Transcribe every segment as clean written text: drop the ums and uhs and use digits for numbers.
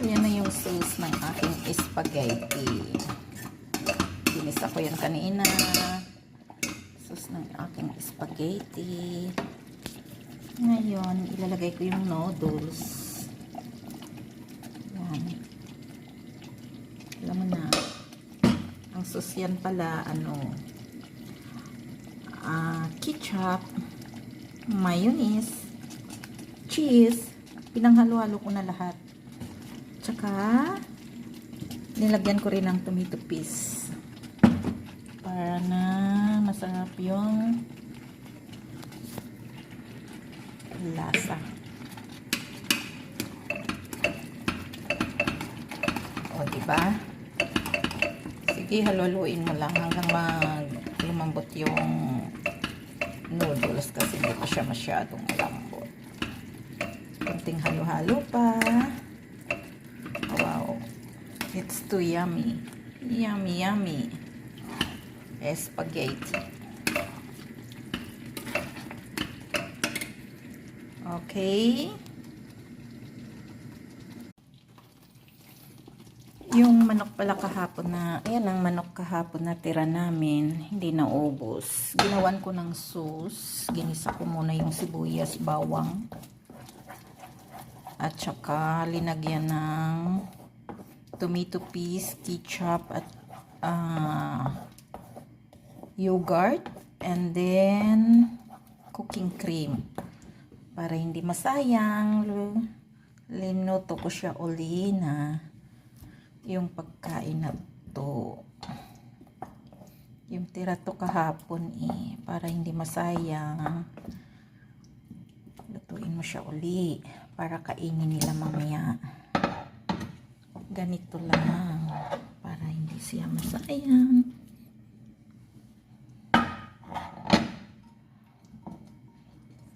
Yan na yung sauce ng aking spaghetti. Ginisa ko yan kanina. Sauce ng aking spaghetti. Ngayon, ilalagay ko yung noodles. Yan. Alam mo na. Ang sauce yan pala, ketchup, mayonnaise, cheese. Pinanghalo-halo ko na lahat. Tsaka, nilagyan ko rin ng tomato paste para na masarap yung lasa. O, diba? Sige, halo-haluin mo lang hanggang lumambot yung noodles kasi hindi pa siya masyadong malambot. Kunting halo-halo pa. Wow. It's too yummy. Yummy, yummy. Spaghetti. Okay. Yung manok pala kahapon na, ayan ang manok kahapon na tira namin, hindi na ubos. Ginawan ko ng sauce. Ginisa ko muna yung sibuyas, bawang. At saka linagyan ng tomato paste, ketchup, at yogurt. And then, cooking cream. Para hindi masayang, linuto ko siya uli na yung pagkain na to. Yung tira to kahapon para hindi masayang. Lutuin mo siya uli para kainin nila mamaya. Ganito lang para hindi siya masayang.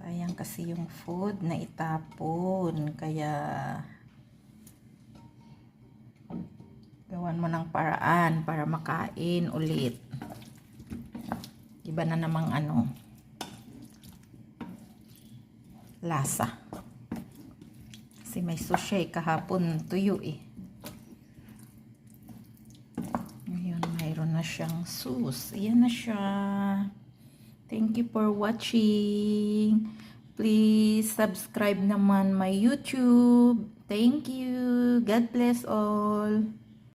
Sayang kasi yung food na itapon, kaya gawan mo ng paraan para makain ulit. Iba na namang lasa. Kasi may sushi kahapon tuyo Ngayon mayroon na siyang sauce. Ayan na siya. Thank you for watching. Please subscribe naman my YouTube. Thank you. God bless all.